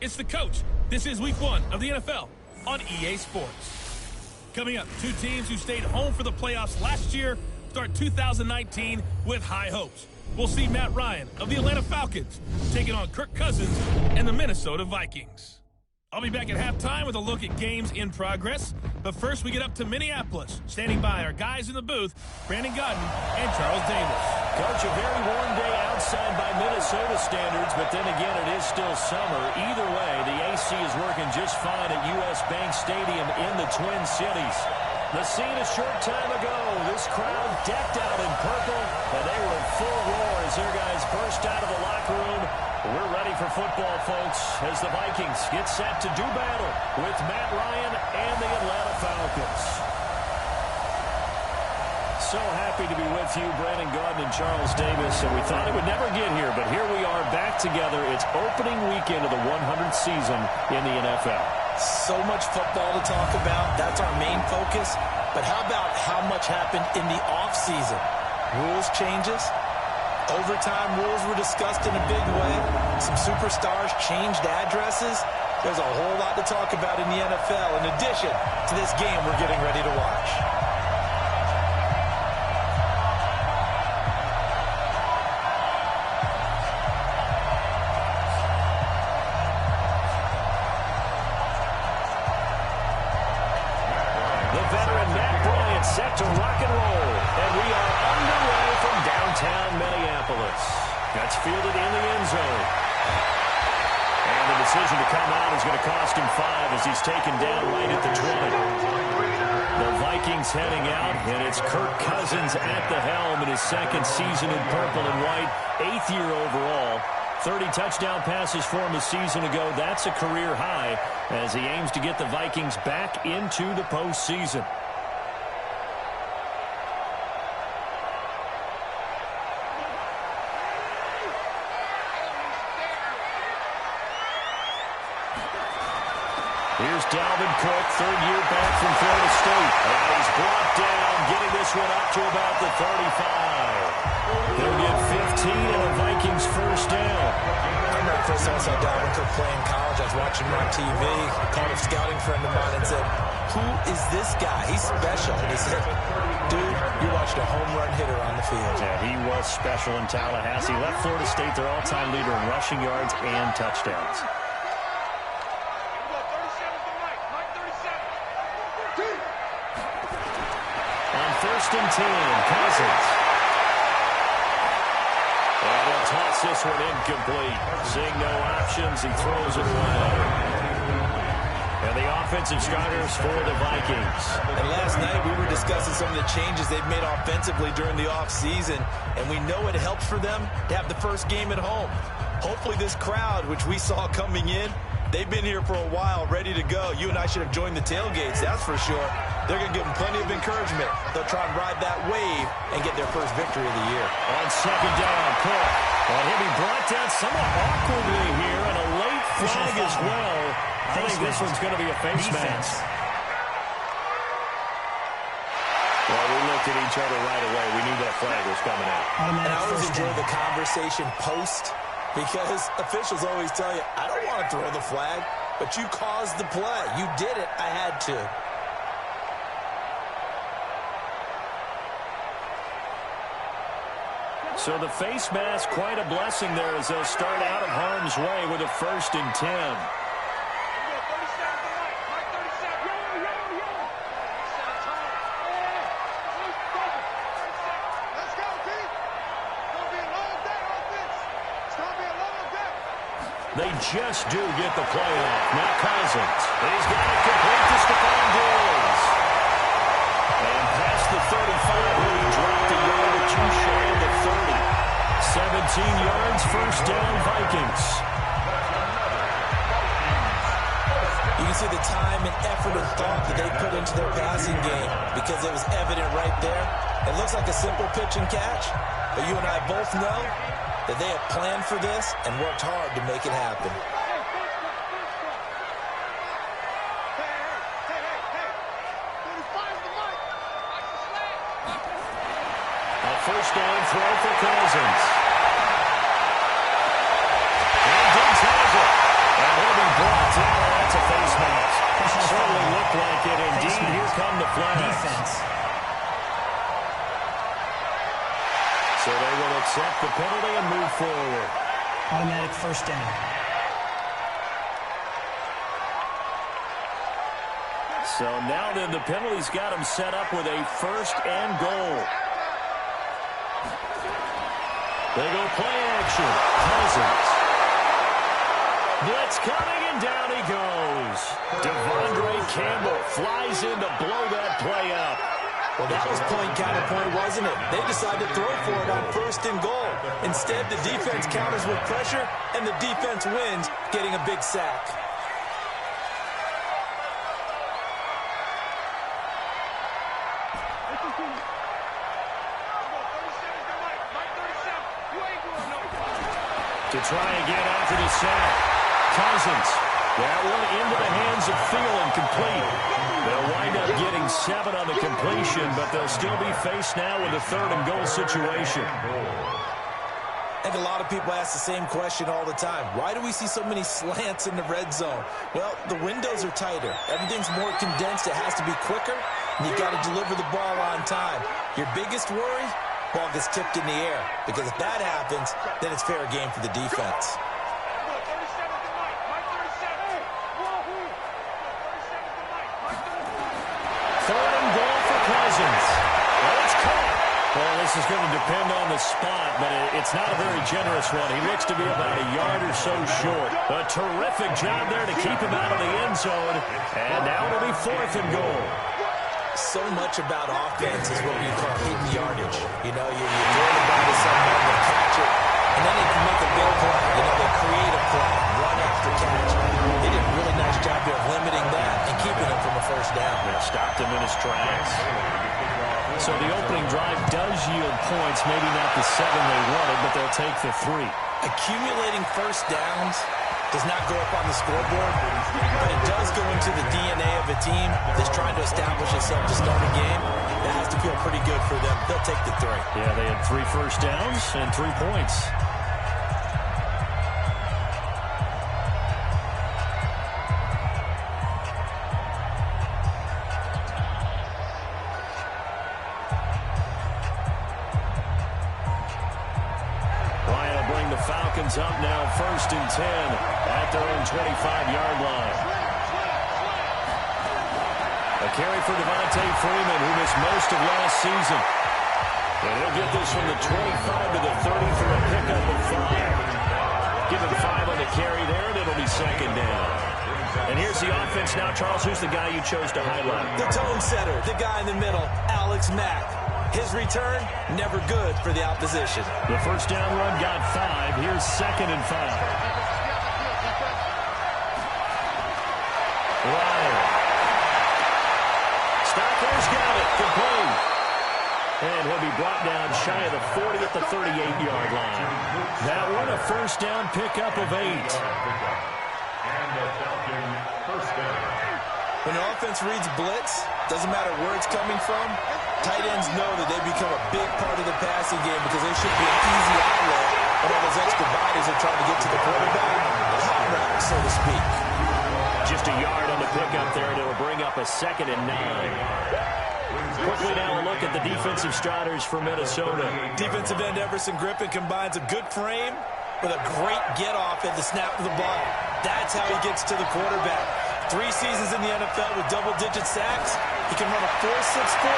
It's the coach. This is week 1 of the NFL on EA Sports. Coming up, 2 teams who stayed home for the playoffs last year start 2019 with high hopes. We'll see Matt Ryan of the Atlanta Falcons taking on Kirk Cousins and the Minnesota Vikings. I'll be back at halftime with a look at games in progress. But first, we get up to Minneapolis. Standing by our guys in the booth, Brandon Godden and Charles Davis. Coach, a very warm day outside by Minnesota standards, but then again, it is still summer. Either way, the AC is working just fine at US Bank Stadium in the Twin Cities. The scene a short time ago, this crowd decked out in purple, and they were in full roar as their guys burst out of the locker room. We're ready for football, folks, as the Vikings get set to do battle with Matt Ryan and the Atlanta Falcons. So happy to be with you, Brandon Godden and Charles Davis, and we thought it would never get here, but here we are back together. It's opening weekend of the 100th season in the NFL. So much football to talk about. That's our main focus. But how about how much happened in the offseason? Rules changes. Overtime rules were discussed in a big way. Some superstars changed addresses. There's a whole lot to talk about in the NFL in addition to this game we're getting ready to watch. The veteran Matt Bryant set to rock and roll, and we are underway from downtown Minneapolis. That's fielded in the end zone. And the decision to come out is going to cost him 5 as he's taken down right at the 20. The Vikings heading out, and it's Kirk Cousins at the helm in his second season in purple and white, 8th year overall. 30 touchdown passes for him a season ago. That's a career high as he aims to get the Vikings back into the postseason. Here's Dalvin Cook, 3rd year back from Florida State. And he's brought down, getting this one up to about the 35. They'll get 15 and a Vikings first down. I remember first time I saw Dalvin Cook play in college. I was watching him on TV. Called a scouting friend of mine and said, "Who is this guy? He's special." And he said, "Dude, you're watching a home run hitter on the field." Yeah, he was special in Tallahassee. Left Florida State their all-time leader in rushing yards and touchdowns. On 1st and 10, Cousins. And he'll toss this one incomplete. Seeing no options, he throws it away. And the offensive starters for the Vikings. And last night we were discussing some of the changes they've made offensively during the offseason, and we know it helps for them to have the first game at home. Hopefully this crowd, which we saw coming in, they've been here for a while, ready to go. You and I should have joined the tailgates, that's for sure. They're going to give them plenty of encouragement. They'll try and ride that wave and get their first victory of the year. On 2nd down, Cook. And he'll be brought down somewhat awkwardly here, and a late flag as well. I think this one's going to be a face mask. Well, we looked at each other right away. We knew that flag was coming out. And I always enjoy the conversation post, because officials always tell you, I don't want to throw the flag, but you caused the play. You did it. I had to. So the face mask, quite a blessing there as they'll start out of harm's way with a 1st and 10. They just do get the play off. Now Cousins. He's got it complete to Stephon Diggs. And past the 35, where he dropped a yard or 2 short of the 30. 17 yards, first down, Vikings. You can see the time and effort and thought that they put into their passing game, because it was evident right there. It looks like a simple pitch and catch, but you and I both know that they have planned for this and worked hard to make it happen. A first down throw for Cousins. And Diggs has it. And he'll be flags. Defense. So they will accept the penalty and move forward. Automatic first down. So now then the penalty's got him set up with a 1st and goal. They go play action. Cousins. Blitz coming, and down he goes. Devondre Campbell flies in to blow that play up. Well, that was point counterpoint, wasn't it? They decided to throw for it on 1st and goal. Instead, the defense counters with pressure, and the defense wins, getting a big sack. To try again after the sack. Cousins. That one into the hands of Thielen, complete. They'll wind up getting 7 on the completion, but they'll still be faced now with a 3rd and goal situation. I think a lot of people ask the same question all the time. Why do we see so many slants in the red zone? Well, the windows are tighter. Everything's more condensed. It has to be quicker, and you've got to deliver the ball on time. Your biggest worry? Ball gets tipped in the air, because if that happens, then it's fair game for the defense. Third and goal for Cousins. Well, it's caught. Well, this is going to depend on the spot, but it's not a very generous one. He looks to be about a yard or so short. A terrific job there to keep him out of the end zone. And now it'll be 4th and goal. So much about offense is what we call hidden yardage. You know, you throw the ball to someone, they catch it, and then they can make a big play. You know, they create a play, run after catch. They did a really nice job there of limiting that and keeping him from a 1st down. They stopped him in his tracks. So the opening drive does yield points, maybe not the 7 they wanted, but they'll take the 3. Accumulating 1st downs does not go up on the scoreboard, but it does go into the DNA of a team that's trying to establish itself to start a game. That has to feel pretty good for them. They'll take the 3. Yeah, they had 3 first downs and 3 points. Falcons up now 1st and 10 at their own 25-yard line. A carry for Devontae Freeman, who missed most of last season. And he'll get this from the 25 to the 30 for a pickup of 5. Give him 5 on the carry there, and it'll be 2nd down. And here's the offense now. Charles, who's the guy you chose to highlight? The tone setter, the guy in the middle, Alex Mack. His return, never good for the opposition. The 1st down run got 5. Here's 2nd and 5. Ryan. Stocker's got it. Complete. And he'll be brought down shy of the 40 at the 38-yard line. That one a 1st down pickup of 8. When the offense reads blitz, doesn't matter where it's coming from, tight ends know that they become a big part of the passing game because they should be an easy outlet when all those extra bodies are trying to get to the quarterback. Hot route, so to speak. Just a yard on the pickup there, and it'll bring up a 2nd and 9. Quickly now a look at the defensive starters for Minnesota. Defensive end Everson Griffin combines a good frame with a great get-off at the snap of the ball. That's how he gets to the quarterback. 3 seasons in the NFL with double-digit sacks. He can run a 4.6 40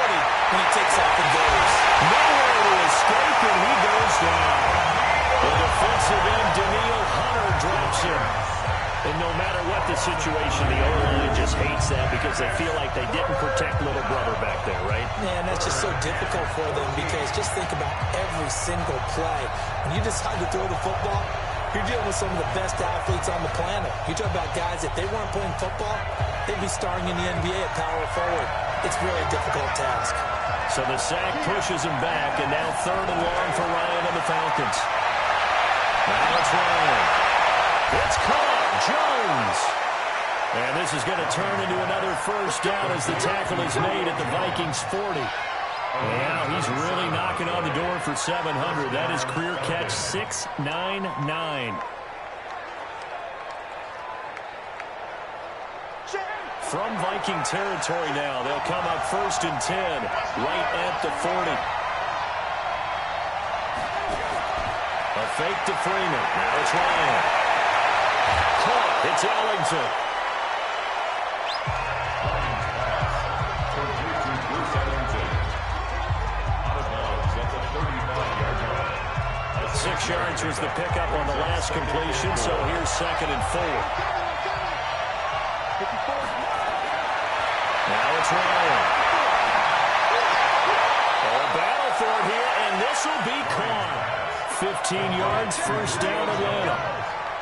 when he takes off and goes. Nowhere to escape, and he goes down. The defensive end, Daniil Hunter, drops him. And no matter what the situation, the O-line just hates that because they feel like they didn't protect little brother back there, right? Man, that's just so difficult for them because just think about every single play. When you decide to throw the football, you're dealing with some of the best athletes on the planet. You talk about guys, if they weren't playing football, they'd be starring in the NBA at power forward. It's really a difficult task. So the sack pushes him back, and now 3rd and long for Ryan and the Falcons. Now it's Ryan. It's caught. Jones. And this is going to turn into another 1st down as the tackle is made at the Vikings 40. Now he's really knocking on the door for 700. That is career catch 699. From Viking territory now, they'll come up 1st and 10, right at the 40. A fake to Freeman. Now it's Ryan. Caught. It's Ellington. Out of bounds. That's a 35-yard line. 6 yards was the pickup on the last completion, so here's 2nd and 4. Now it's Ryan. Oh, battle for it here, and this will be caught. 15 yards, 1st down, Atlanta.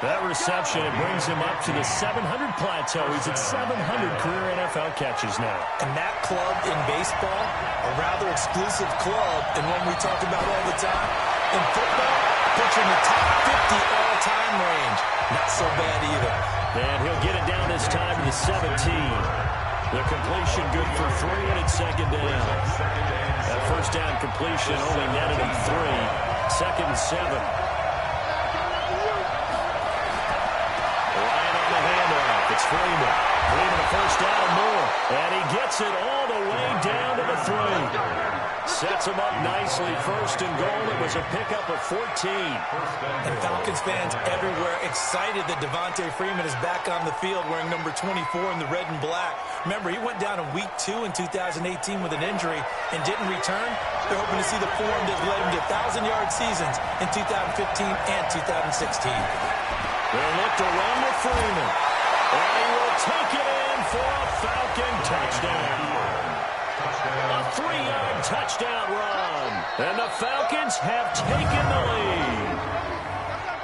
That reception, it brings him up to the 700 plateau. He's at 700 career NFL catches now. And that club in baseball, a rather exclusive club, and one we talk about all the time. In football, puts in the top 50 all-time range. Not so bad either. And he'll get it down this time to the 17. The completion good for 3, and it's 2nd down. That 1st down completion only netted him 3. 2nd and 7. Ryan on the handoff. It's Freeman. Freeman a 1st down and more. And he gets it all the way down to the 3. Sets him up nicely. 1st and goal. It was a pickup of 14. And Falcons fans everywhere excited that Devontae Freeman is back on the field wearing number 24 in the red and black. Remember, he went down in week 2 in 2018 with an injury and didn't return. They're hoping to see the form that led him to 1,000-yard seasons in 2015 and 2016. They'll look to run with Freeman. And he will take it in for a Falcon touchdown. A 3-yard touchdown run. And the Falcons have taken the lead.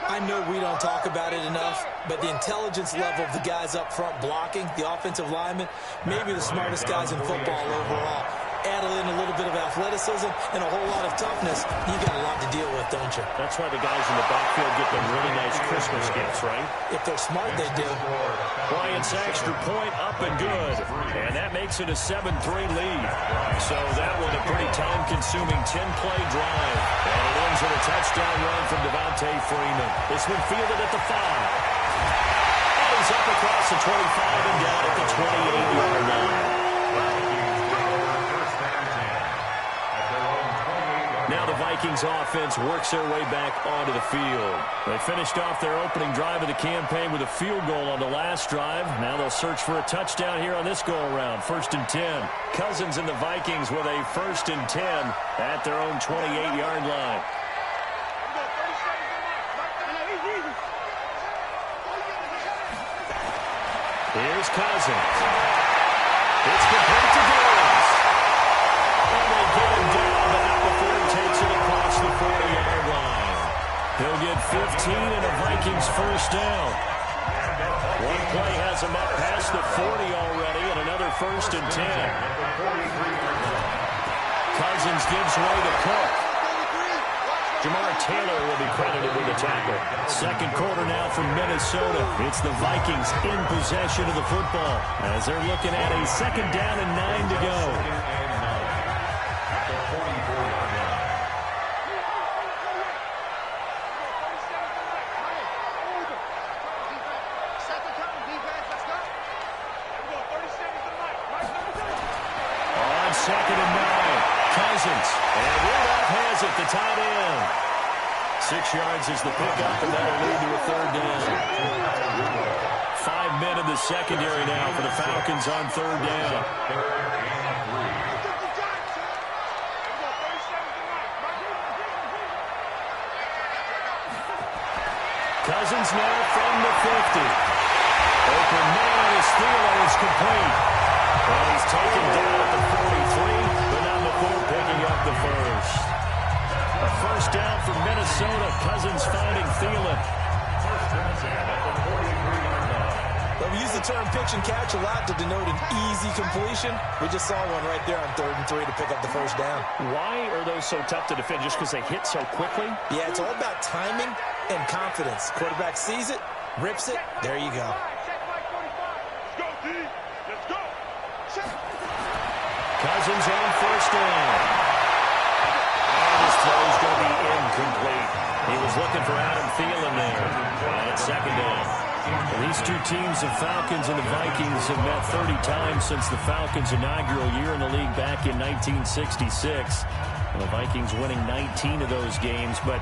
I know we don't talk about it enough, but the intelligence level of the guys up front blocking, the offensive linemen, maybe the smartest guys in football overall. Add in a little bit of athleticism and a whole lot of toughness. You got a lot to deal with, don't you? That's why the guys in the backfield get them really nice Christmas gifts, right? If they're smart, they do. Bryant's extra point up and good. And that makes it a 7-3 lead. So that was a pretty time-consuming 10-play drive. And it ends with a touchdown run from Devontae Freeman. This one fielded at the 5. And he's up across the 25 and down at the 28-yard line. Now the Vikings offense works their way back onto the field. They finished off their opening drive of the campaign with a field goal on the last drive. Now they'll search for a touchdown here on this go-around. 1st and 10. Cousins and the Vikings with a 1st and 10 at their own 28-yard line. Here's Cousins. It's complete to Diggs. And they get him down back before he takes it across the 40-yard line. He'll get 15 and a Vikings 1st down. One play has him up past the 40 already, and another 1st and 10. Cousins gives way to Cook. Jamar Taylor will be credited with the tackle. 2nd quarter now from Minnesota. It's the Vikings in possession of the football as they're looking at a 2nd down and 9 to go. On 2nd and 9, Cousins. And Rudolph has it, the tight end. 6 yards is the pickup, and that'll lead to a 3rd down. 5 men in the secondary now for the Falcons on 3rd down. Cousins now from the 50. Open man is Thielen is complete. And he's taken down at the 43, but not before picking up the 1st. A 1st down for Minnesota. Cousins finding Thielen. Well, we use the term pitch and catch a lot to denote an easy completion. We just saw one right there on 3rd and 3 to pick up the 1st down. Why are those so tough to defend? Just because they hit so quickly? Yeah, it's all about timing and confidence. Quarterback sees it, rips it, there you go. Cousins on 1st down. And his throw's going to be incomplete. He was looking for Adam Thielen there. And it's 2nd down. Well, these two teams, the Falcons and the Vikings, have met 30 times since the Falcons' inaugural year in the league back in 1966. And the Vikings winning 19 of those games, but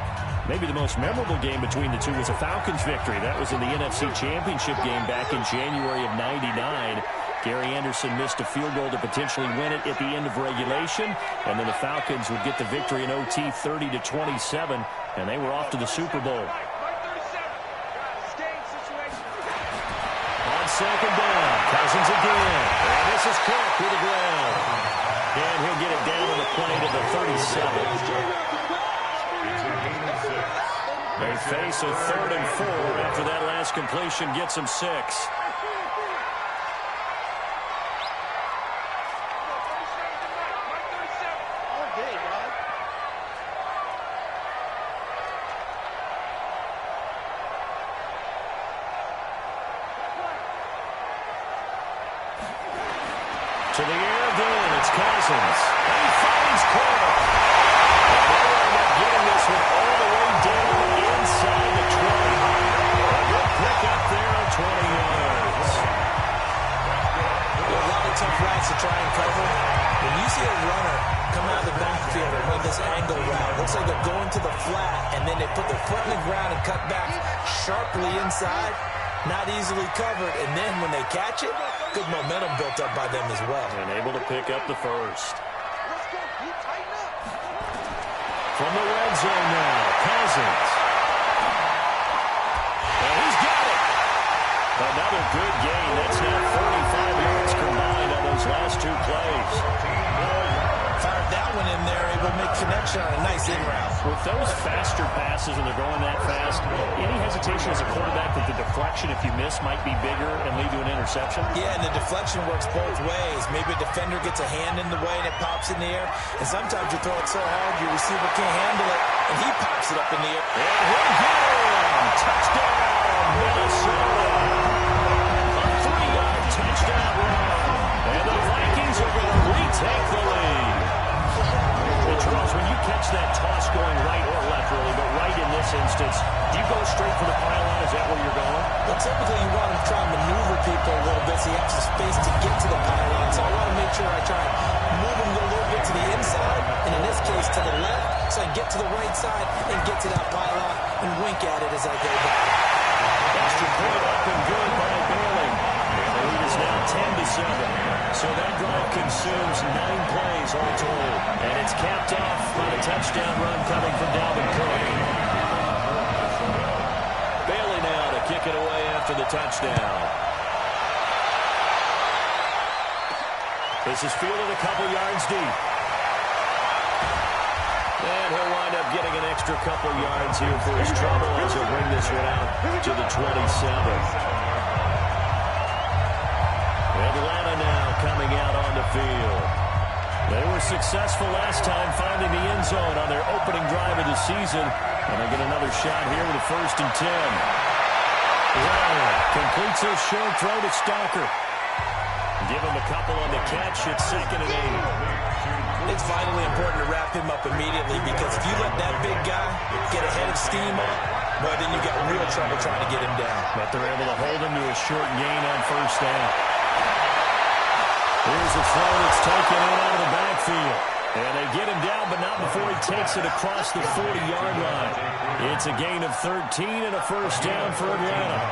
maybe the most memorable game between the two was a Falcons victory. That was in the NFC Championship game back in January of '99. Gary Anderson missed a field goal to potentially win it at the end of regulation, and then the Falcons would get the victory in OT 30-27, and they were off to the Super Bowl. On second down, Cousins again, and this is Cook with the ground. And he'll get it down on the play to the 37. They face a 3rd and 4 after that last completion gets them 6. To the air again, it's Cousins. And he finds Cook. And they end up getting this one all the way down inside the 20. A good pick up there on 20 yards. A lot of tough routes to try and cover. When you see a runner come out of the backfield and run this angle route, looks like they're going to the flat, and then they put their foot in the ground and cut back sharply inside. Not easily covered, and then when they catch it, good momentum built up by them as well. And able to pick up the first. From the red zone now, Cousins. And he's got it. Another good gain. That's now 45 yards combined on those last 2 plays. Fired that one in there, able to make connection on a nice in route. With those faster passes and they're going that fast, any hesitation as a quarterback that the deflection, if you miss, might be bigger and lead to an interception? Yeah, and the deflection works both ways. Maybe a defender gets a hand in the way and it pops in the air. And sometimes you throw it so hard your receiver can't handle it, and he pops it up in the air. And he'll get him! Touchdown, Minnesota! A 3-yard touchdown run. And the Vikings are going to retake the lead. Well, Charles, when you catch that toss going right or left, really, but right in this instance, do you go straight for the pylon? Is that where you're going? Well, typically you want to try and maneuver people a little bit so you have some space to get to the pylon. So I want to make sure I try and move them a little bit to the inside, and in this case to the left, so I can get to the right side and get to that pylon and wink at it as I go by. Extra point up and good by Bailey. And the lead is now 10-7. So that drive consumes 9 plays all told. And it's capped off by the touchdown run coming from Dalvin Cook. Bailey now to kick it away after the touchdown. This is fielded a couple yards deep. And he'll wind up getting an extra couple yards here for his trouble as he'll bring this one out to the 27. Atlanta now coming out on the field. They were successful last time finding the end zone on their opening drive of the season. And they get another shot here with a 1st and 10. Ryan completes his short throw to Stalker. Give him a couple on the catch. It's 2nd and 8. It's vitally important to wrap him up immediately, because if you let that big guy get a head of steam up, well, then you got real trouble trying to get him down. But they're able to hold him to a short gain on 1st down. Here's a throw that's taken in out of the backfield. And they get him down, but not before he takes it across the 40-yard line. It's a gain of 13 and a 1st down for Atlanta.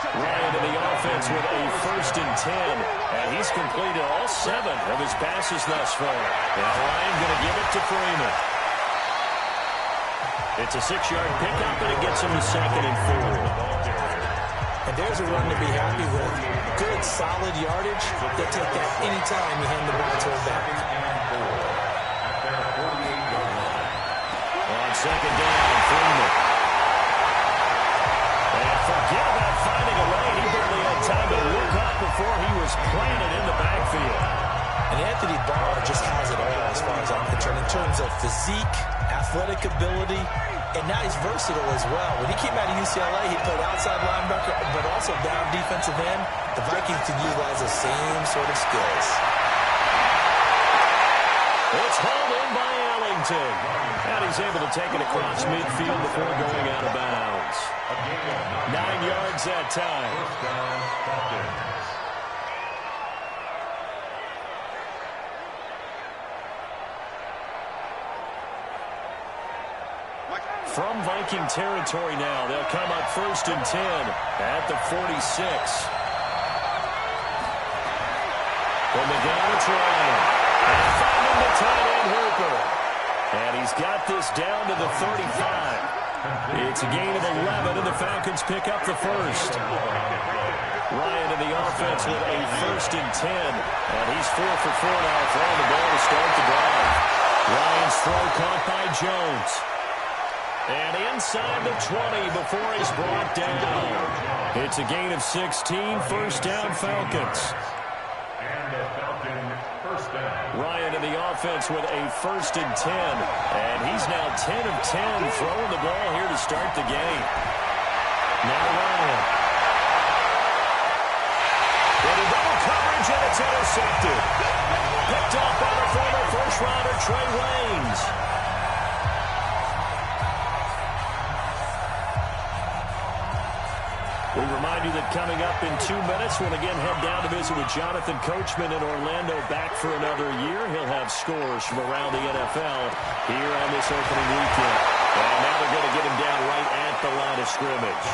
Ryan to the offense with a 1st and 10. And he's completed all 7 of his passes thus far. Now Ryan going to give it to Freeman. It's a 6-yard pickup, and it gets him to 2nd and 4. And there's a run to be happy with. Good, solid yardage. They'll take that anytime you hand the ball to a back. On 2nd down, Freeman. And forget about finding a lane. He barely had time to look up before he was planted in the backfield. And Anthony Barr just has it all as far as I'm concerned in terms of physique, athletic ability, and now he's versatile as well. When he came out of UCLA, he played outside linebacker, but also down defensive end. The Vikings can utilize the same sort of skills. It's hauled in by Ellington. And he's able to take it across midfield before going out of bounds. A gain of 9 yards that time. First down, Falcons. From Viking territory now, they'll come up 1st and 10 at the 46. From the gun, it's Ryan. And finding the tight end Hooper. And he's got this down to the 35. It's a gain of 11, and the Falcons pick up the first. Ryan in the offense with a 1st and 10. And he's 4 for 4 now, throwing the ball to start the drive. Ryan's throw caught by Jones. And inside the 20 before he's brought down. It's a gain of 16, first down Falcons. And the Falcons first down. Ryan in the offense with a 1st and 10. And he's now 10 of 10 throwing the ball here to start the game. Now Ryan. Into double coverage and it's intercepted. Picked off by the former first rounder Trey Waynes. We remind you that coming up in 2 minutes, we'll again head down to visit with Jonathan Coachman in Orlando, back for another year. He'll have scores from around the NFL here on this opening weekend. And now they're going to get him down right at the line of scrimmage.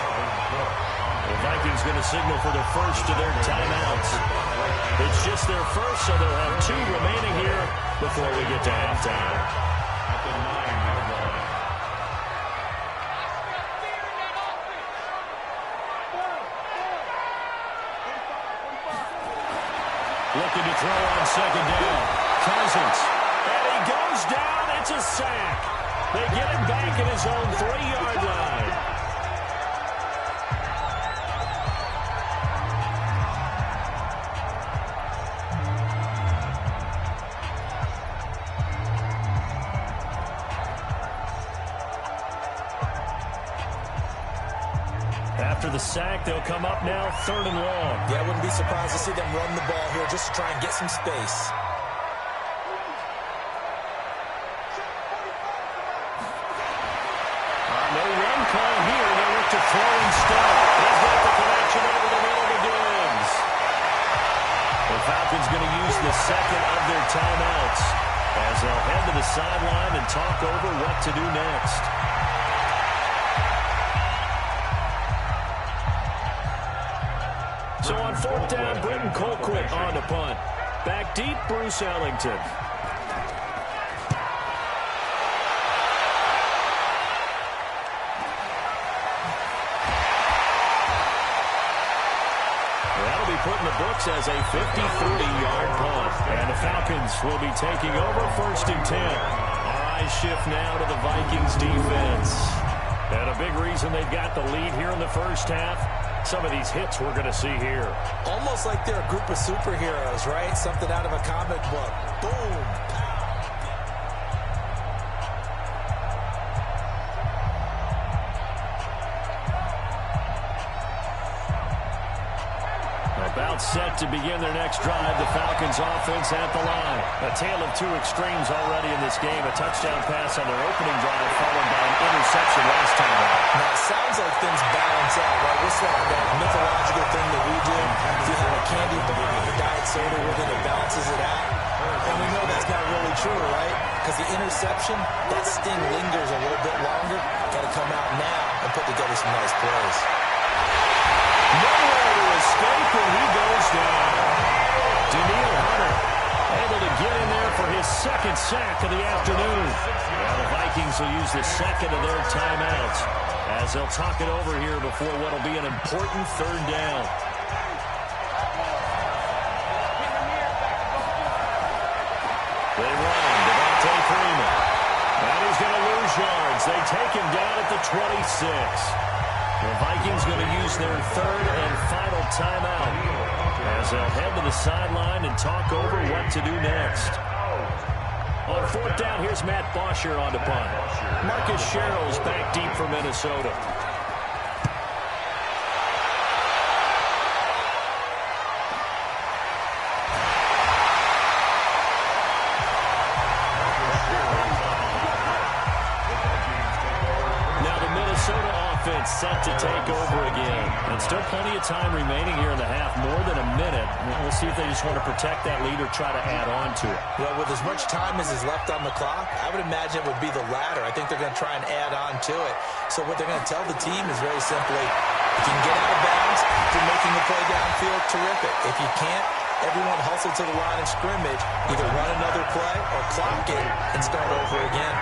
The Vikings going to signal for the first of their timeouts. It's just their first, so they'll have 2 remaining here before we get to halftime. At the 9-yard line. Looking to throw on second down. Cousins. And he goes down. It's a sack. They get him back at his own 3-yard line. After the sack, they'll come up now 3rd and long. Yeah, I wouldn't be surprised to see them run the ball here just to try and get some space. No run call here. They look to throw instead. He's got the connection over the middle to Gibbs. The Falcons going to use the second of their timeouts as they'll head to the sideline and talk over what to do next. So on 4th down, Britton Colquitt on the punt. Back deep, Bruce Ellington. That'll be put in the books as a 53-yard punt. And the Falcons will be taking over 1st and 10. Our eyes shift now to the Vikings defense. And a big reason they've got the lead here in the first half. Some of these hits we're going to see here. Almost like they're a group of superheroes, right? Something out of a comic book. Boom. About set to begin their next drive. The Falcons offense at the line. A tale of 2 extremes already in this game. A touchdown pass on their opening drive followed by an interception last time out. Now, it sounds like things balance out, right? It's like that mythological thing that we do. If you have a candy bar and a diet soda with it, it balances it out. And we know that's not really true, right? Because the interception, that sting lingers a little bit longer. Got to come out now and put together some nice plays. Nowhere to escape, and he goes down. Daniil Hunter able to get in there for his 2nd sack of the afternoon. Now the Vikings will use the second of their timeouts as they'll talk it over here before what will be an important 3rd down. They run. Devontae Freeman. And he's going to lose yards. They take him down at the 26. The Vikings going to use their 3rd and final timeout as they'll head to the sideline and talk over what to do next. On 4th down, here's Matt Bosher on the punt. Marcus Sherrill's back deep for Minnesota. Now the Minnesota offense set to take of time remaining here in the half, more than a minute. We'll see if they just want to protect that lead or try to add on to it. Well, with as much time as is left on the clock, I would imagine it would be the latter. I think they're going to try and add on to it. So what they're going to tell the team is very simply, if you can get out of bounds, if you're making the play downfield, terrific. If you can't, everyone hustle to the line of scrimmage, either run another play or clock it and start over again.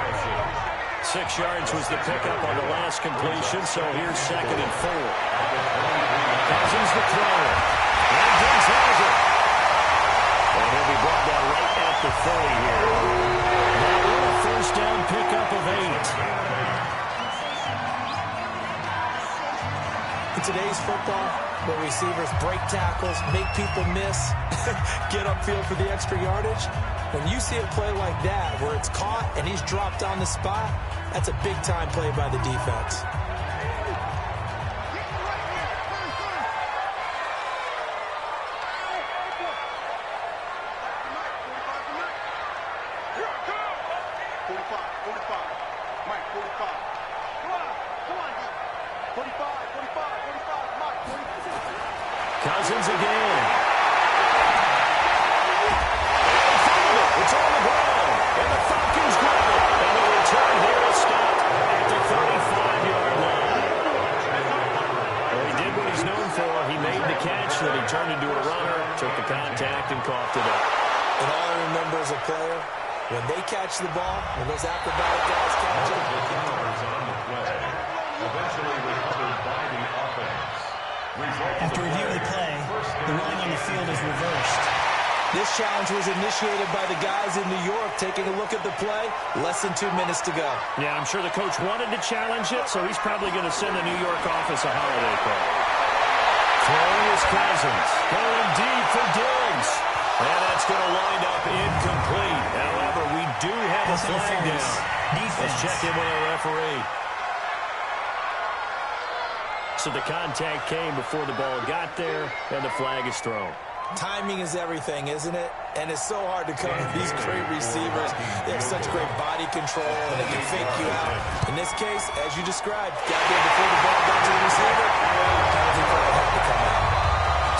6 yards was the pickup on the last completion, so here's 2nd and 4. Cousins the throw. And Diggs has it. And he'll be brought down right at the 30 here. Now a first down pickup of 8. In today's football, where receivers break tackles, make people miss, get upfield for the extra yardage, when you see a play like that where it's caught and he's dropped on the spot, that's a big-time play by the defense. Cousins again. It's on the ground. And the Falcons grab it. And the return here is stopped at the 35-yard line. Well, he did what he's known for. He made the catch, then he turned into a runner, took the contact, and coughed it up. And all I remember as a player, when they catch the ball, when those acrobatic guys catch it, Eventually recovered by the offense. After reviewing the play, the ruling on the field is reversed. this challenge was initiated by the guys in New York. Taking a look at the play, less than 2 minutes to go. Yeah, I'm sure the coach wanted to challenge it, so he's probably going to send the New York office a holiday call. Throwing his Cousins. Going deep for Diggs. And that's going to wind up incomplete. However, we do have a flag down. Let's check in with our referee. So the contact came before the ball got there, and the flag is thrown. Timing is everything, isn't it? And it's so hard to cover these great receivers. They have such great body control, and they can fake you out. In this case, as you described, got there before the ball got to the receiver. Penalty flag had to come out.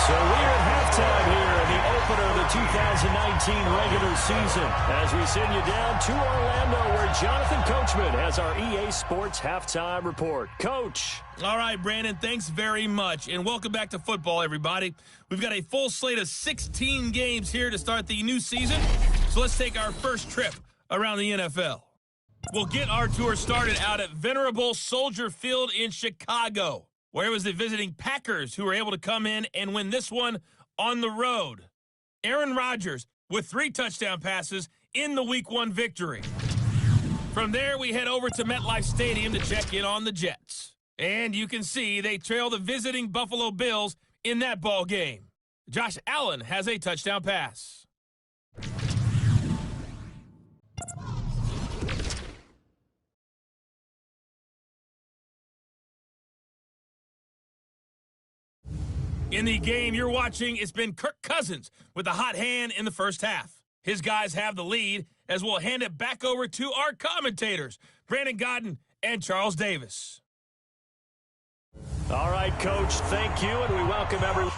So we're at halftime here in the opener of the 2019 regular season as we send you down to Orlando where Jonathan Coachman has our EA Sports halftime report. Coach. All right, Brandon, thanks very much. And welcome back to football, everybody. We've got a full slate of 16 games here to start the new season. So let's take our first trip around the NFL. We'll get our tour started out at venerable Soldier Field in Chicago, where it was the visiting Packers who were able to come in and win this one on the road. Aaron Rodgers with 3 touchdown passes in the Week 1 victory. From there, we head over to MetLife Stadium to check in on the Jets. And you can see they trail the visiting Buffalo Bills in that ball game. Josh Allen has a touchdown pass. In the game you're watching, it's been Kirk Cousins with a hot hand in the first half. His guys have the lead as we'll hand it back over to our commentators, Brandon Godden and Charles Davis. All right, Coach, thank you, and we welcome everyone.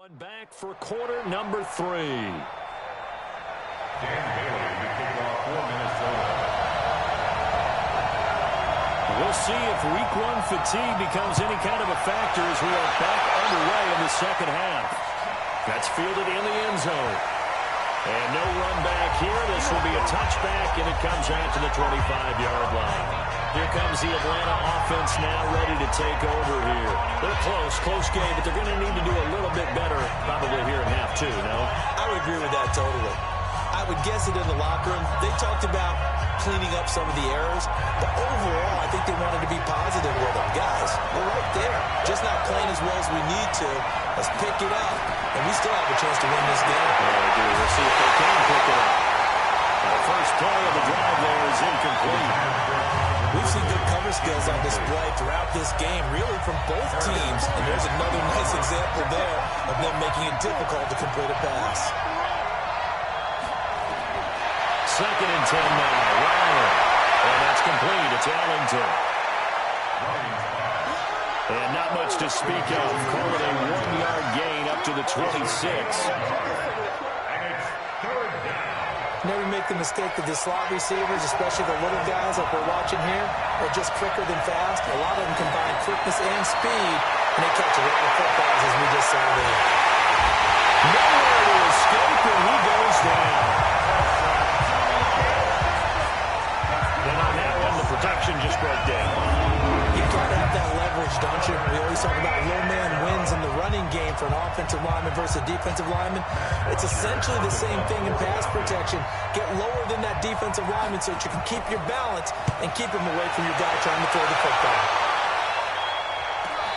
One back for quarter number 3. Dan Bailey to kick off for Minnesota. We'll see if week 1 fatigue becomes any kind of a factor as we are back underway in the second half. That's fielded in the end zone. And no run back here. This will be a touchback, and it comes out to the 25-yard line. Here comes the Atlanta offense now ready to take over here. They're close game, but they're going to need to do a little bit better probably here in half 2, no? I would agree with that totally. I would guess it in the locker room. They talked about cleaning up some of the errors, but overall, I think they wanted to be positive with them. Guys, we're right there. Just not playing as well as we need to. Let's pick it up, and we still have a chance to win this game. We'll see if they can pick it up. The first play of the drive there is incomplete. We've seen good cover skills on display throughout this game, really from both teams, and there's another nice example there of them making it difficult to complete a pass. Second and 10 now. Ryan. And that's complete. It's Ellington. And not much to speak of. Call it a 1-yard gain up to the 26. Never make the mistake that the slot receivers, especially the little guys like we're watching here, are just quicker than fast. A lot of them combine quickness and speed, and they catch a lot of footballs as we just saw there. Nowhere to escape, and he goes down. And on that one, the protection just broke down. You've got to have that leverage, don't you? We always talk about low man wins in the running game for an offensive lineman versus a defensive lineman. It's essentially the same thing in pass protection. Get lower than that defensive lineman so that you can keep your balance and keep him away from your guy trying to throw the football.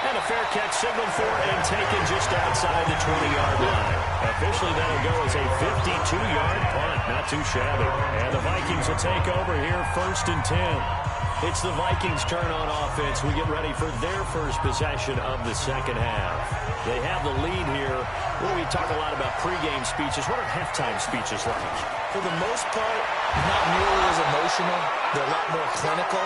And a fair catch signaled for and taken just outside the 20-yard line. Officially, that'll go as a 52-yard punt. Not too shabby. And the Vikings will take over here, 1st and 10. It's the Vikings' turn on offense. We get ready for their first possession of the second half. They have the lead here. Well, we talk a lot about pregame speeches. What are halftime speeches like? For the most part, not nearly as emotional. They're a lot more clinical.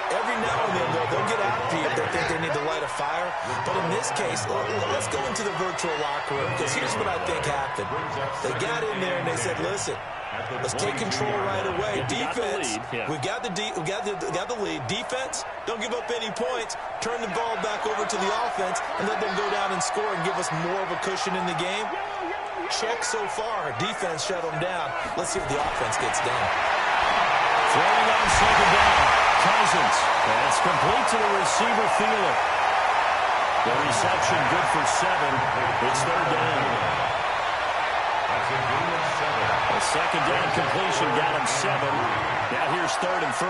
Every now and then, they'll get after you if they think they need to light a fire. But in this case, let's go into the virtual locker room, because here's what I think happened. They got in there and they said, listen, let's take control right away. Defense, we got the lead. Defense, don't give up any points. Turn the ball back over to the offense and let them go down and score and give us more of a cushion in the game. Check so far. Defense shut them down. Let's see what the offense gets done. Throwing on second down. Cousins. That's complete to the receiver fielder. The reception good for 7. It's 3rd down. A second down completion got him 7. Now here's 3rd and 3.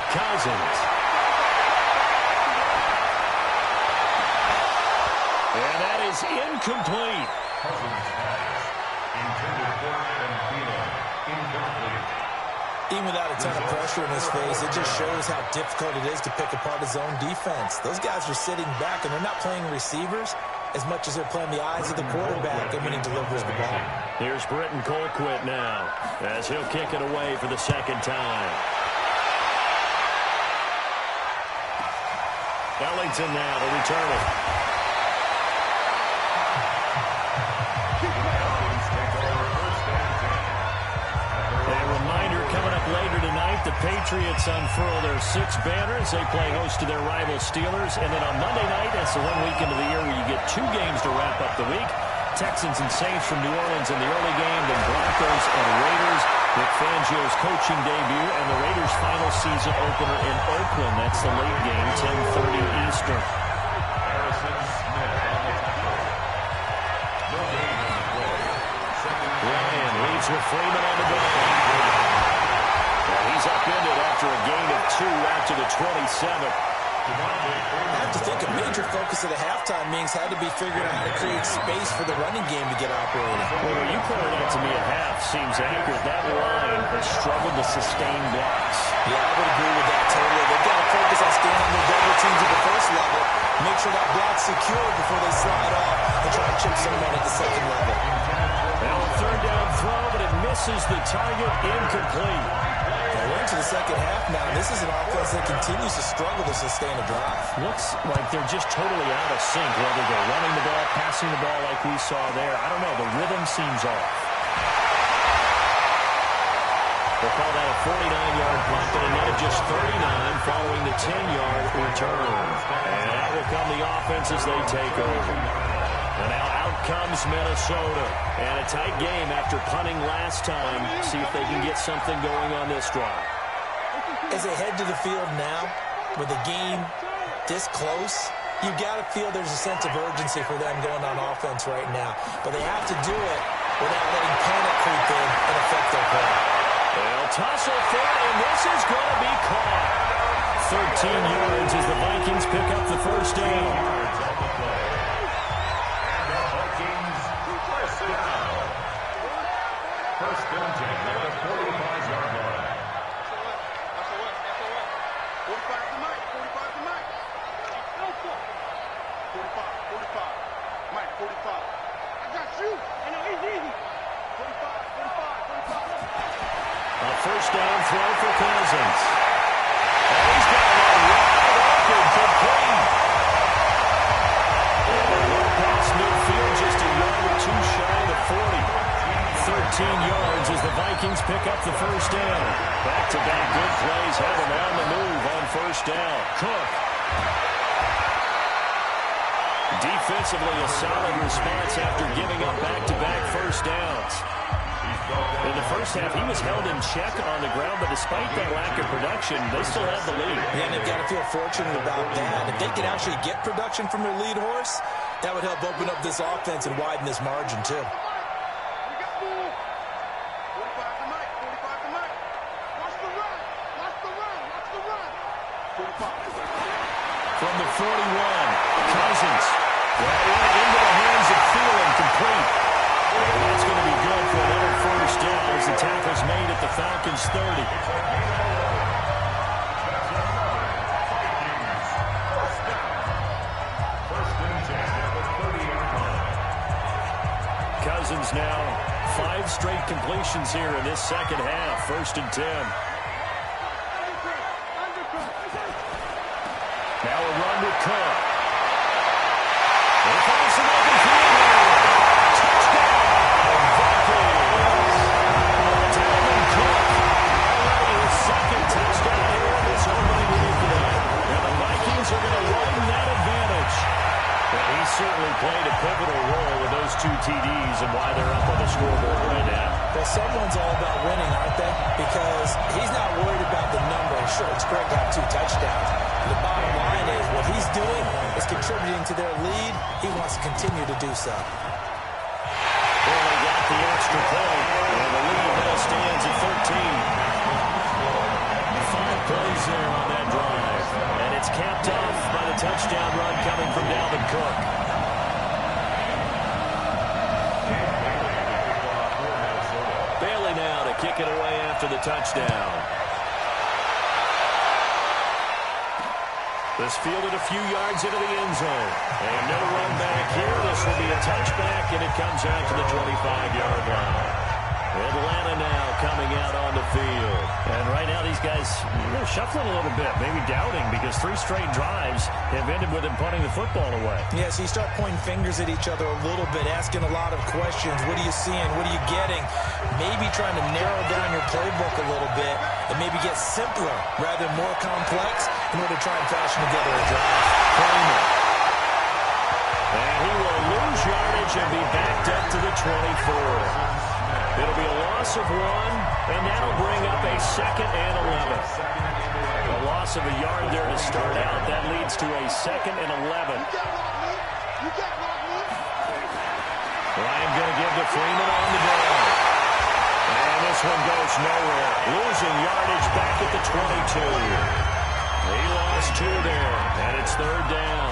Cousins. And that is incomplete. Even without a ton of pressure in his face, it just shows how difficult it is to pick apart his own defense. Those guys are sitting back, and they're not playing receivers as much as they're playing the eyes of the quarterback and when he delivers the ball. Here's Britton Colquitt now as he'll kick it away for the second time. Ellington now to return it. Later tonight, the Patriots unfurl their 6 banners. They play host to their rival Steelers. And then on Monday night, that's the one weekend of the year where you get 2 games to wrap up the week. Texans and Saints from New Orleans in the early game, then Broncos and Raiders with Fangio's coaching debut, and the Raiders' final season opener in Oakland. That's the late game, 10:30 Eastern. Ryan leads with Freeman on the ground. He's upended after a gain of 2 out to the 27. I have to think a major focus of the halftime meetings had to be figuring out how to create space for the running game to get operating. Well, when you pointed out to me at half seems accurate. That line has struggled to sustain blocks. Yeah, I would agree with that totally. They've got to focus on staying on their double teams at the first level, make sure that block's secure before they slide off and try to chip someone at the second level. Now a 3rd down throw, but it misses misses the target, incomplete. We're into the second half now. This is an offense that continues to struggle to sustain a drive. Looks like they're just totally out of sync, whether they're running the ball, passing the ball like we saw there. I don't know. The rhythm seems off. They'll call that a 49-yard punt, and a net of just 39 following the 10-yard return. And out will come the offense as they take over. And now out comes Minnesota. And a tight game after punting last time. See if they can get something going on this drive. As they head to the field now, with the game this close, you've got to feel there's a sense of urgency for them going on offense right now. But they have to do it without letting panic creep in and affect their play. They'll tussle for it, and this is going to be caught. 13 yards as the Vikings pick up the first down. First down, take at the 45-yard line. 45 to Mike. 45 to Mike. 45. Mike, 45. I got you. I know, easy. 45. A first down throw for Cousins. And he's got it wide open for Green. Past midfield, just a yard or two shy of the 40. 13 yards as the Vikings pick up the first down. Back-to-back good plays have them on the move on first down. Cook. Defensively, a solid response after giving up back-to-back first downs. In the first half, he was held in check on the ground, but despite that lack of production, they still have the lead. Yeah, and they've got to feel fortunate about that. If they could actually get production from their lead horse, that would help open up this offense and widen this margin, too. From the 41, Cousins. Right into the hands of Thielen, complete. And that's going to be good for another first down as the tackle's made at the Falcons' 30. Cousins now 5 straight completions here in this second half. First and 10. Now a run with Cook. Here comes some open field. Touchdown, Vikings. Dalvin Cook. Already his second touchdown here in this opening weekend. And the Vikings are going to widen that advantage. But he certainly played a pivotal role with those 2 TDs and why they're up on the scoreboard right now. Well, someone's all about winning, aren't they? Because he's not worried about the number. Sure, it's great to have 2 touchdowns. The bottom line is what he's doing is contributing to their lead. He wants to continue to do so. Well, they got the extra point, and the lead now stands at 13. 5 plays there on that drive, and it's capped off by the touchdown run coming from Dalvin Cook. Bailey now to kick it away after the touchdown. This fielded a few yards into the end zone. And no run back here. This will be a touchback, and it comes out to the 25-yard line. Atlanta now coming out on the field. And right now these guys, they're shuffling a little bit, maybe doubting, because 3 straight drives have ended with them punting the football away. Yeah, so you start pointing fingers at each other a little bit, asking a lot of questions. What are you seeing? What are you getting? Maybe trying to narrow down your playbook a little bit and maybe get simpler rather than more complex in order to try and fashion together a drive. Kramer. And he will lose yardage and be backed up to the 24. It'll be a loss of 1, and that'll bring up a 2nd and 11. A loss of a yard there to start out. That leads to a 2nd and 11. Ryan going to give to Freeman on the ball. And this one goes nowhere. Losing yardage back at the 22. He lost 2 there, and it's 3rd down.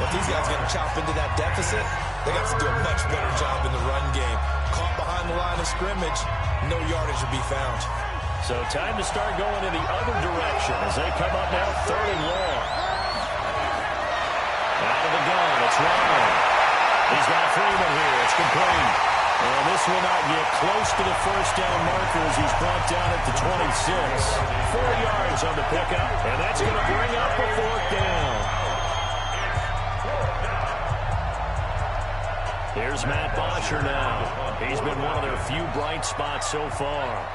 If these guys are going to chop into that deficit, they got to do a much better job in the run game. Caught behind the line of scrimmage, no yardage to be found. So time to start going in the other direction as they come up now 3rd and long. Out of the gun, it's Ryan. He's got Freeman here. It's complete. And this will not get close to the first down marker as he's brought down at the 26. 4 yards on the pickup, and that's going to bring up a 4th down. Here's Matt Bosher now. He's been one of their few bright spots so far.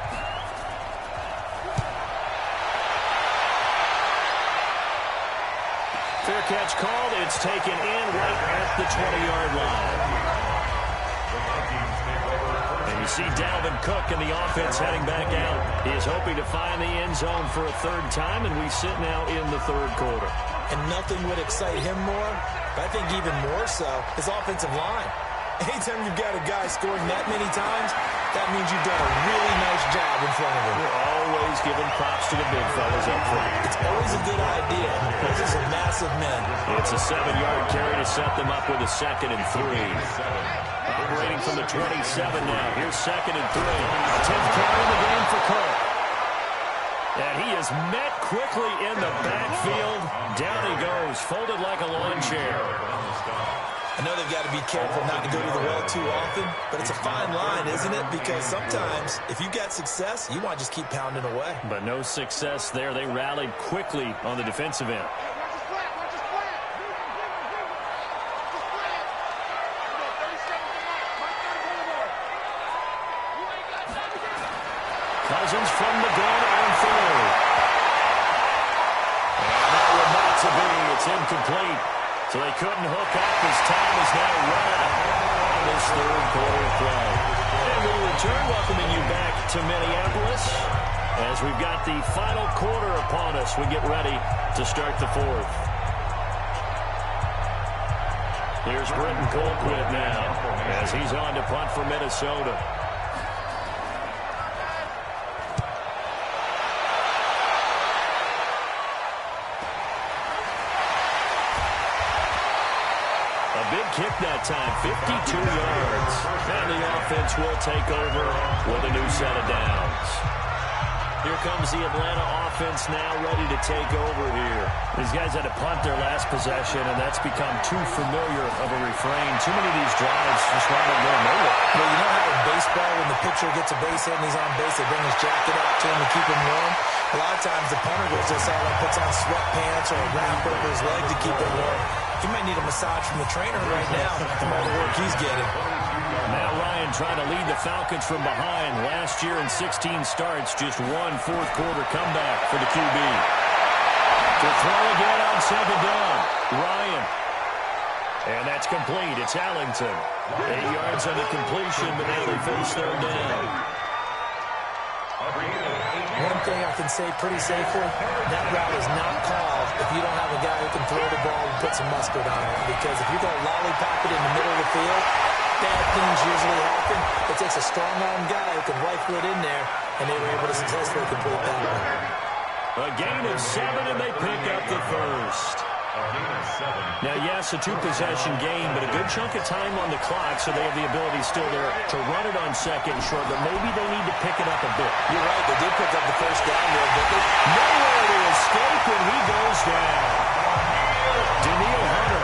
Fair catch called. It's taken in right at the 20-yard line. And you see Dalvin Cook in the offense heading back out. He is hoping to find the end zone for a 3rd time, and we sit now in the 3rd quarter. And nothing would excite him more, but I think even more so, his offensive line. Anytime you've got a guy scoring that many times, that means you've done a really nice job in front of him. We're always giving props to the big fellas up front. It's always a good idea. Those are some massive men. It's a 7-yard carry to set them up with a 2nd and 3. Operating from the 27 now. Here's 2nd and 3. 10th carry in the game for Cook. And he is met quickly in the backfield. Down he goes, folded like a lawn chair. I know they've got to be careful not to go to the well too often, but it's a fine line, isn't it? Because sometimes, if you got success, you want to just keep pounding away. But no success there. They rallied quickly on the defensive end. Cousins from the gun on 3rd. And that will not to be. It's incomplete. So they couldn't hook up as time is now run out on this 3rd quarter play. And we return, welcoming you back to Minneapolis as we've got the final quarter upon us. We get ready to start the 4th. Here's Britton Colquitt now as he's on to punt for Minnesota. Big kick that time, 52 yards. And the offense will take over with a new set of downs. Here comes the Atlanta offense now ready to take over here. These guys had to punt their last possession, and that's become too familiar of a refrain. Too many of these drives just run and go nowhere. Well, you know how in baseball, when the pitcher gets a base hit and he's on base, they bring his jacket out to him to keep him warm? A lot of times the punter goes just out and puts on sweatpants or a wrap over his leg to keep him warm. He might need a massage from the trainer right now from all the work he's getting. Matt Ryan trying to lead the Falcons from behind. Last year in 16 starts, just one 4th quarter comeback for the QB. To throw again on 2nd down. Ryan. And that's complete. It's Allington. 8 yards on the completion, but now they face 3rd down. One thing I can say pretty safely, that route is not called if you don't have a guy who can throw the ball and put some mustard on it. Because if you're going to lollipop it in the middle of the field, bad things usually happen. It takes a strong-arm guy who can rifle it in there, and they were able to successfully complete that one. A gain of 7, and they pick up the 1st. Now, yes, a 2-possession game, but a good chunk of time on the clock, so they have the ability still there to run it on 2nd and short, but maybe they need to pick it up a bit. You're right, they did pick up the 1st down there, but nowhere to escape, and he goes down. Daniil Hunter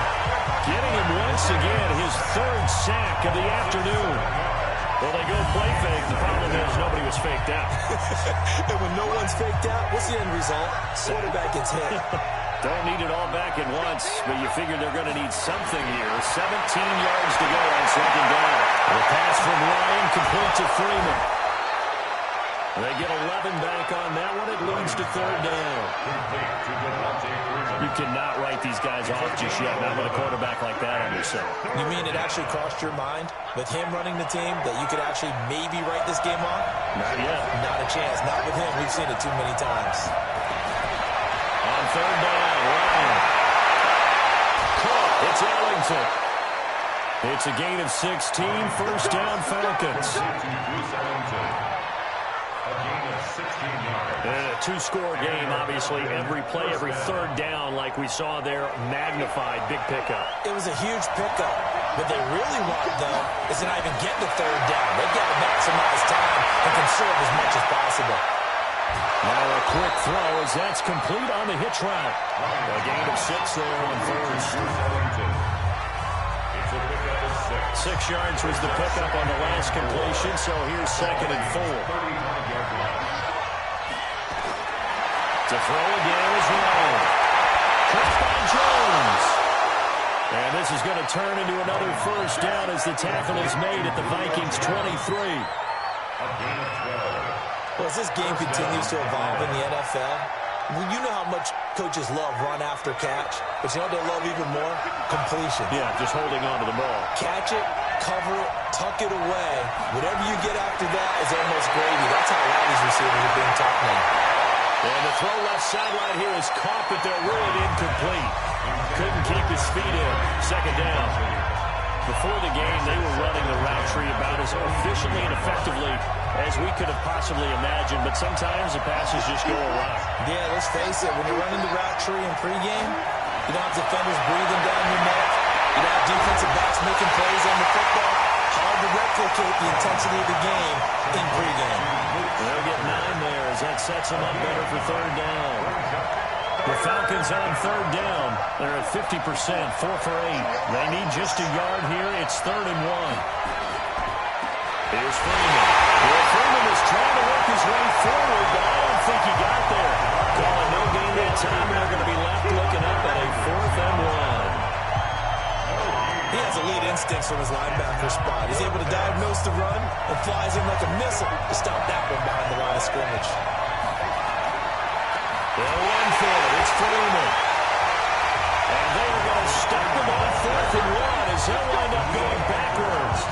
getting him once again, his 3rd sack of the afternoon. Well, they go play fake. The problem is nobody was faked out. And when no one's faked out, what's the end result? Quarterback gets hit. Don't need it all back at once, but you figure they're going to need something here. 17 yards to go on 2nd down. The pass from Ryan complete to Freeman. They get 11 back on that one. It leads to 3rd down. You cannot write these guys off just yet, not with a quarterback like that on your center. You mean it actually crossed your mind with him running the team that you could actually maybe write this game off? Not yet. Not a chance. Not with him. We've seen it too many times. On 3rd down, Ryan. Caught. It's Ellington. It's a gain of 16. 1st down, Falcons. And a 2-score game, obviously. Every play, every 3rd down, like we saw there, magnified. Big pickup. It was a huge pickup. What they really want, though, is to not even get to 3rd down. They've got to maximize time and conserve as much as possible. Now a quick throw as that's complete on the hitch route. A gain of 6 there on 1st. It's a pickup of 6. 6 yards was the pickup on the last completion, so here's 2nd and 4. To throw again is Rowe. Caught by Jones. And this is going to turn into another first down as the tackle is made at the Vikings 23. Well, as this game continues to evolve in the NFL, you know how much coaches love run after catch, but you know what they love even more? Completion. Yeah, just holding on to the ball. Catch it, cover it, tuck it away. Whatever you get after that is almost gravy. That's how a lot of these receivers are being taught now. And the throw left sideline here is caught, but they're ruled incomplete. Couldn't keep his feet in. 2nd down. Before the game, they were running the route tree about as efficiently and effectively as we could have possibly imagined, but sometimes the passes just go awry. Yeah, let's face it, when you're running the route tree in pregame, you don't have defenders breathing down your neck. You don't have defensive backs making plays on the football. Hard to replicate the intensity of the game in pregame. They'll get 9 there as that sets them up better for 3rd down. The Falcons on 3rd down. They're at 50%, 4 for 8. They need just a yard here. It's 3rd and 1. Here's Freeman. Well, Freeman is trying to work his way forward, but I don't think he got there. Calling no gain that time, and they're going to be left looking up at a 4th and 1. He has elite instincts from his linebacker spot. He's able to diagnose the run and flies in like a missile to stop that one behind the line of scrimmage. They'll run for it. It's Freeman. And they are going to stop him on 4th and 1 as they'll wind up going backwards.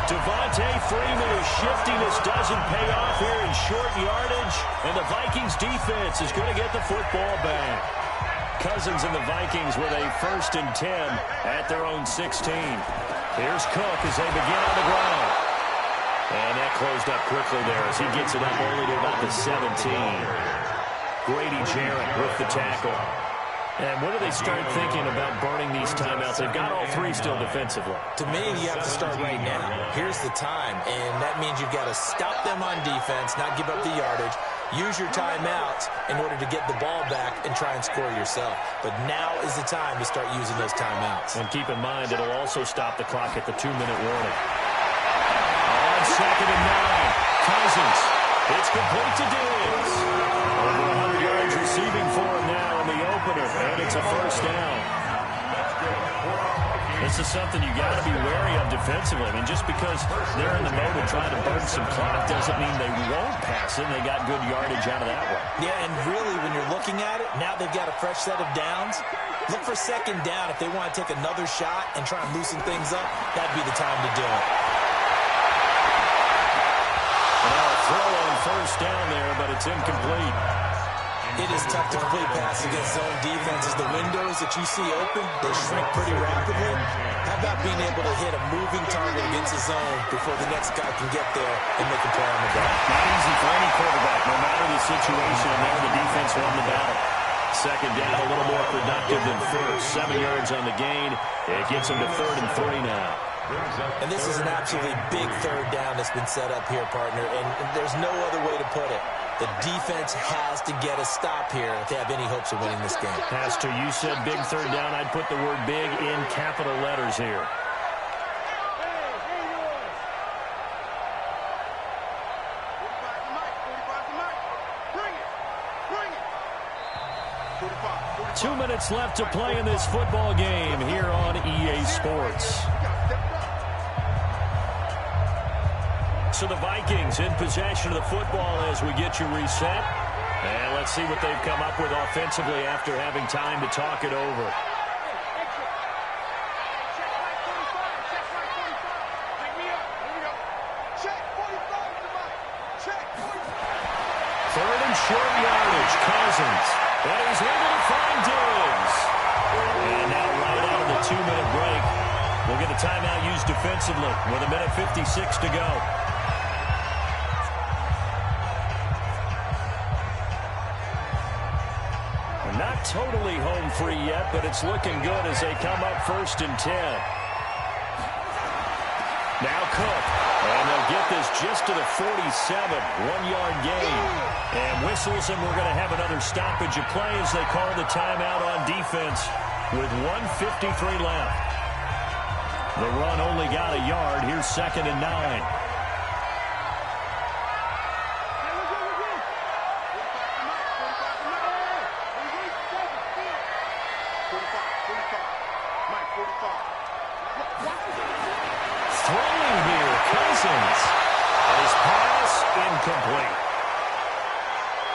Devontae Freeman is shifting. This doesn't pay off here in short yardage. And the Vikings defense is going to get the football back. Cousins and the Vikings with a 1st and 10 at their own 16. Here's Cook as they begin on the ground. And that closed up quickly there as he gets it up only to about the 17. Grady Jarrett with the tackle. And when do they start thinking about burning these timeouts? They've got all 3 still defensively. To me, you have to start right now. Here's the time, and that means you've got to stop them on defense, not give up the yardage. Use your timeouts in order to get the ball back and try and score yourself. But now is the time to start using those timeouts. And keep in mind, it'll also stop the clock at the 2-minute warning. On 2nd and 9, Cousins. It's complete to Diggs. Over 100 yards receiving for him now in the opener, and it's a 1st down. This is something you got to be wary of defensively. I mean, just because they're in the mode of trying to burn some clock doesn't mean they won't pass it. They got good yardage out of that one. Yeah, and really, when you're looking at it, now they've got a fresh set of downs. Look for 2nd down. If they want to take another shot and try and loosen things up, that'd be the time to do it. Now a throw on 1st down there, but it's incomplete. It is tough to complete passes against zone defenses. The windows that you see open, they shrink pretty rapidly. How about being able to hit a moving target against the zone before the next guy can get there and make a play on the ball? Not easy for any quarterback, no matter the situation, and there the defense won the battle. 2nd down, a little more productive than 1st. 7 yards on the gain. It gets them to 3rd and 3 now. And this is an absolutely big 3rd down that's been set up here, partner, and there's no other way to put it. The defense has to get a stop here if they have any hopes of winning this game. Has to. You said big 3rd down. I'd put the word big in capital letters here. Bring it. 2 minutes left to play in this football game here on EA Sports. So the Vikings in possession of the football as we get you reset. And let's see what they've come up with offensively after having time to talk it over. Third and short yardage, Cousins. And he's able to find Diggs. And now right out of the 2-minute break, we'll get a timeout used defensively with 1:56 to go. Not totally home free yet, but it's looking good as they come up 1st and 10. Now Cook, and they'll get this just to the 47, 1-yard gain. And whistles, and we're going to have another stoppage of play as they call the timeout on defense with 1:53 left. The run only got a yard. Here's 2nd and 9. Throwing here, Cousins. His pass incomplete.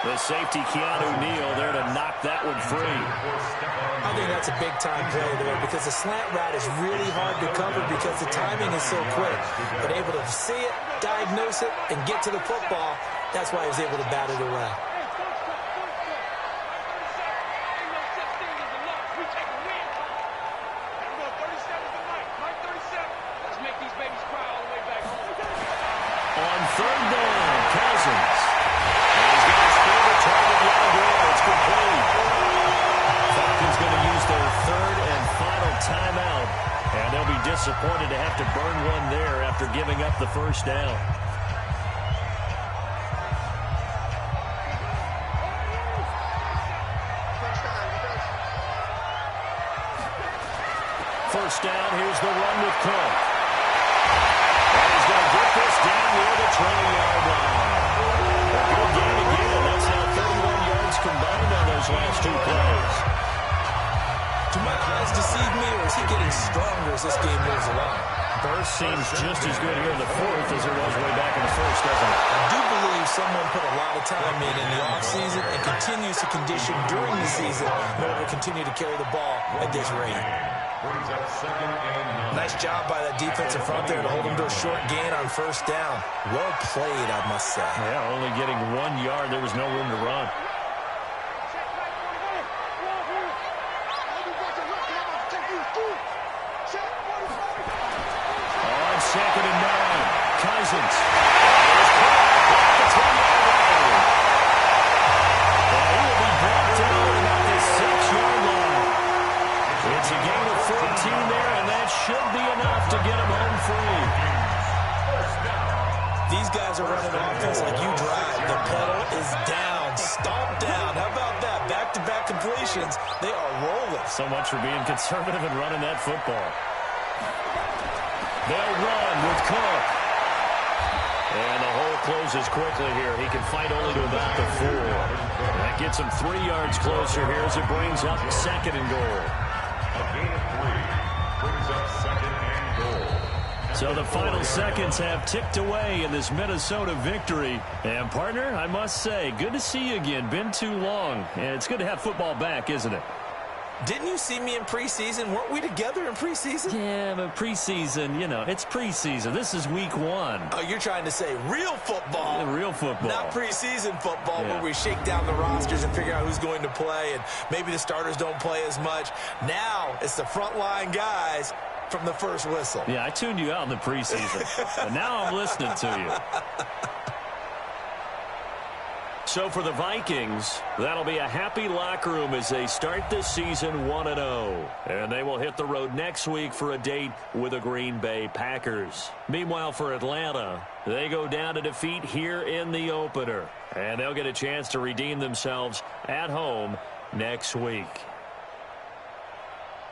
The safety, Keanu Neal, there to knock that one free. I think that's a big-time play there because the slant route is really hard to cover because the timing is so quick. But able to see it, diagnose it, and get to the football, that's why he was able to bat it away. On 3rd down, Cousins. He's got his favorite target line there. It's complete. Falcons going to use their 3rd and final timeout, and they'll be disappointed to have to burn one there after giving up the 1st down. First down, here's the run with Cook. And he's going to get this down near the 20-yard line. A good gain again. That's now 31 yards combined on those last 2 plays. Do my eyes deceive me, or is he getting stronger as this game moves along? Burst seems just as good here in the 4th as it was way back in the 1st, doesn't it? I do believe someone put a lot of time in the offseason and continues to condition during the season in order to continue to carry the ball at this rate. Nice job by that defensive front there to hold him to a short gain on 1st down. Well played, I must say. Yeah, only getting 1 yard. There was no room to run. On 2nd and 9, Cousins. The 10-yard line. And he will be brought down about the 6-yard line. It's a gain of 14 there, and that should be enough to get him home free. These guys are running offense like you drive. The pedal is down, stomped down. How about that? Back-to-back completions. They are rolling. So much for being conservative and running that football. They'll run with Cook. And the hole closes quickly here. He can fight only to about the 4. That gets him 3 yards closer here as it brings up 2nd and goal. A gain of 3 brings up 2nd and goal. So the final seconds have ticked away in this Minnesota victory. And, partner, I must say, good to see you again. Been too long. And it's good to have football back, isn't it? Didn't you see me in preseason? Weren't we together in preseason? Yeah, but preseason, you know, it's preseason. This is week 1. Oh, you're trying to say real football. Real football. Not preseason football Yeah. where we shake down the rosters and figure out who's going to play, and maybe the starters don't play as much. Now it's the frontline guys from the first whistle. Yeah, I tuned you out in the preseason. But now I'm listening to you. So for the Vikings, that'll be a happy locker room as they start this season 1-0. And they will hit the road next week for a date with the Green Bay Packers. Meanwhile, for Atlanta, they go down to defeat here in the opener. And they'll get a chance to redeem themselves at home next week.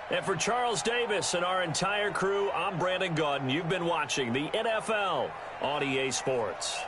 And for Charles Davis and our entire crew, I'm Brandon Gaudin. You've been watching the NFL on EA Sports.